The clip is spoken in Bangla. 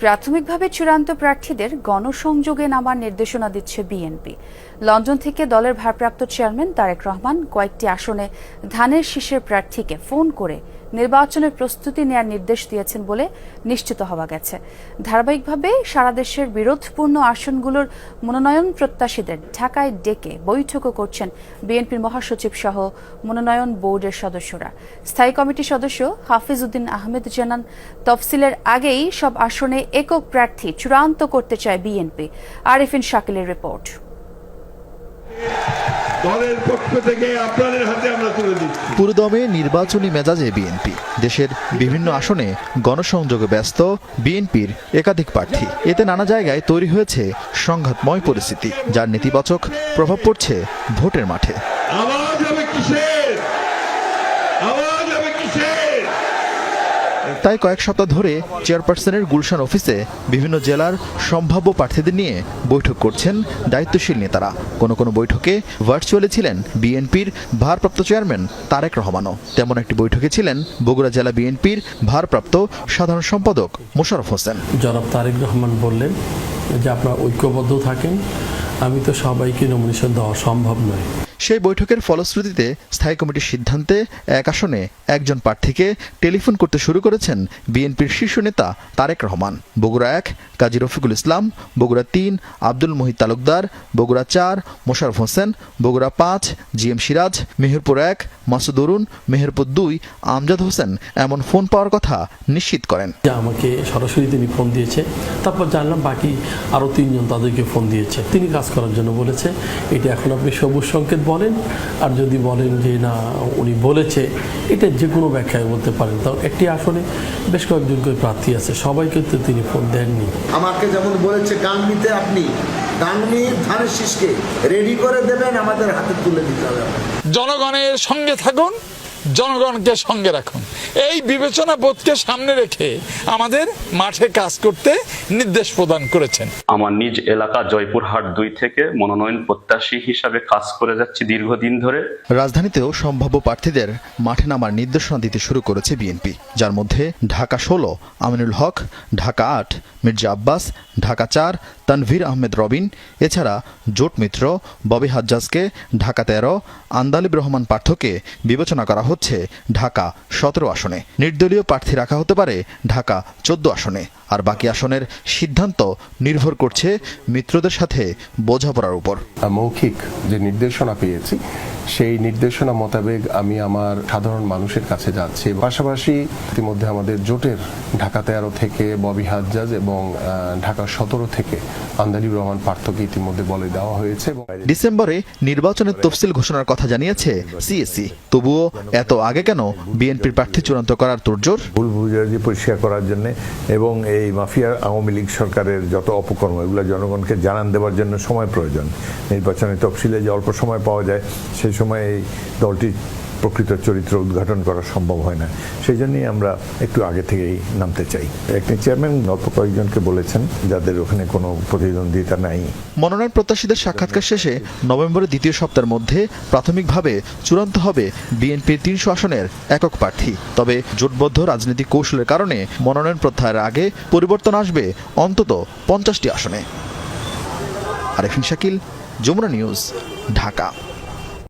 প্রাথমিকভাবে চূড়ান্ত প্রার্থীদের গণসংযোগে নামার নির্দেশনা দিচ্ছে বিএনপি। লন্ডন থেকে দলের ভারপ্রাপ্ত চেয়ারম্যান তারেক রহমান কয়েকটি আসনে ধানের শীষের প্রার্থীকে ফোন করে নির্বাচনের প্রস্তুতি নেওয়ার নির্দেশ দিয়েছেন বলে নিশ্চিত হওয়া গেছে। ধারাবাহিকভাবে সারা দেশের বিরোধপূর্ণ আসনগুলোর মনোনয়ন প্রত্যাশীদের ঢাকায় ডেকে বৈঠকও করছেন বিএনপির মহাসচিব সহ মনোনয়ন বোর্ডের সদস্যরা। স্থায়ী কমিটির সদস্য হাফিজ উদ্দিন আহমেদ জানান, তফসিলের আগেই সব আসনে একক প্রার্থী চূড়ান্ত করতে চায় বিএনপি। আরিফিন শাকিলের রিপোর্ট। দলের পক্ষ থেকে আপনাদের হাতে আমরা তুলে দিচ্ছি। পুরোদমে নির্বাচনী মেজাজে বিএনপি। দেশের বিভিন্ন আসনে গণসংযোগে ব্যস্ত বিএনপির একাধিক প্রার্থী। এতে নানা জায়গায় তৈরি হয়েছে সংঘাতময় পরিস্থিতি, যার নেতিবাচক প্রভাব পড়ছে ভোটের মাঠে। আওয়াজ হবে কিসের? আওয়াজ হবে কিসের? তাই কয়েক সপ্তাহ ধরে চেয়ারপারসনের গুলশান অফিসে বিভিন্ন জেলার সম্ভাব্য প্রার্থীদের নিয়ে বৈঠক করছেন দায়িত্বশীল নেতারা। কোনো বৈঠকে ভার্চুয়ালি ছিলেন বিএনপির ভারপ্রাপ্ত চেয়ারম্যান তারেক রহমানও। তেমন একটি বৈঠকে ছিলেন বগুড়া জেলা বিএনপির ভারপ্রাপ্ত সাধারণ সম্পাদক মোশাররফ হোসেন। জনাব তারেক রহমান বললেন যে আপনারা ঐক্যবদ্ধ থাকেন, আমি তো সবাইকে নমিনেশন দেওয়া সম্ভব নয়। সেই বৈঠকের ফলশ্রুতিতে স্থায়ী কমিটির সিদ্ধান্তে এক আসনে একজন প্রার্থীকে টেলিফোন করতে শুরু করেছেন বিএনপির শীর্ষ নেতা তারেক রহমান। বগুড়া 1 কাজী রফিকুল ইসলাম, বগুড়া 3 আব্দুল মহিদ তালুকদার, বগুড়া 4 মোশাররফ হোসেন, বগুড়া 5 জিএম সিরাজ, মেহেরপুর 1 মাসুদ অরুণ, মেহেরপুর 2 আমজাদ হোসেন এমন ফোন পাওয়ার কথা নিশ্চিত করেন। আমাকে সরাসরি তিনি ফোন দিয়েছে, তারপর জানলাম বাকি আরও 3 জন তাদেরকে ফোন দিয়েছে। তিনি কাজ করার জন্য বলেছে। এটা এখন আপনি সবুজ সংকেত বলেন, আর যদি বলেন যে না উনি বলেছে, এটা যে কোনো ব্যাখ্যায় বলতে পারেন। তাও একটি আসনে বেশ কয়েকজন করে প্রার্থী আছে, সবাইকে তো তিনি ফোন দেননি। আমাকে যেমন বলেছে গাংনীতে আপনি গাংনীর ধানের শীষকে রেডি করে দেবেন, আমাদের হাতে তুলে দিতে হবে। জনগণের সঙ্গে থাকুন, জনগণকে সঙ্গে রাখুন, এই বিবেচনা বোধকে সামনে রেখে আমাদের মাঠে কাজ করতে নির্দেশ প্রদান করেছেন। আমার নিজ এলাকা জয়পুরহাট 2 থেকে মনোনয়ন প্রত্যাশী হিসাবে কাজ করে যাচ্ছি দীর্ঘদিন ধরে। রাজধানীতেও সম্ভাব্য প্রার্থীদের মাঠে নামার নির্দেশনা দিতে শুরু করেছে বিএনপি, যার মধ্যে ঢাকা 16 আমিনুল হক, ঢাকা 8 মির্জা আব্বাস, ঢাকা 4 তানভীর আহমেদ রবিন, এছাড়া জোট মিত্র ববি হাজ্জাজকে ঢাকা 13, আন্দালিব রহমান পার্থকে বিবেচনা করা হচ্ছে ঢাকা 17 আসনে। নির্দলীয় প্রার্থী রাখা হতে পারে ঢাকা 14 আসনে। আর বাকি আসনের সিদ্ধান্ত নির্ভর করছে মিত্রদের সাথে বোঝাপড়ার উপর। মৌখিক যে নির্দেশনা পেয়েছি সেই নির্দেশনা মোতাবেক আমি আমার সাধারণ মানুষের কাছে যাচ্ছি। পাশাপাশি ইতিমধ্যে আমাদের জোটের ঢাকা 13 থেকে ববি হাজ্জাজ এবং ঢাকা 17 থেকে আন্দালিব রহমান পার্থকে ইতিমধ্যে বলে দেওয়া হয়েছে। ডিসেম্বরে নির্বাচনের তফসিল ঘোষণার কথা জানিয়েছে সিএসি। তবুও এত আগে কেন বিএনপির প্রার্থী চূড়ান্ত করার তোড়জোড়? ভুল বুঝাবুঝি পরিষ্কার করার জন্য এবং এই মাফিয়া আওয়ামী লীগ সরকারের যত অপকর্ম এগুলো জনগণকে জানান দেওয়ার জন্য সময় প্রয়োজন। নির্বাচনের তফসিলে যে অল্প সময় পাওয়া যায় সেই সময় এই দলটির প্রকৃত চরিত্র উদ্ঘাটন করা সম্ভব হয় না। সেই জন্যই আমরা একটু আগে থেকেই নামতে চাই। একটি চেয়ারম্যান অল্প কয়েকজনকে বলেছেন যাদের ওখানে কোনো প্রতিদ্বন্দ্বিতা নাই। মনোনয়ন প্রত্যাশীদের সাক্ষাৎকার শেষে নভেম্বরের দ্বিতীয় সপ্তাহের মধ্যে প্রাথমিকভাবে চূড়ান্ত হবে বিএনপির 300 আসনের একক প্রার্থী। তবে জোটবদ্ধ রাজনৈতিক কৌশলের কারণে মনোনয়ন প্রত্যাহারের আগে পরিবর্তন আসবে অন্তত 50টি আসনে। আরিফিন শাকিল, যমুনা নিউজ, ঢাকা।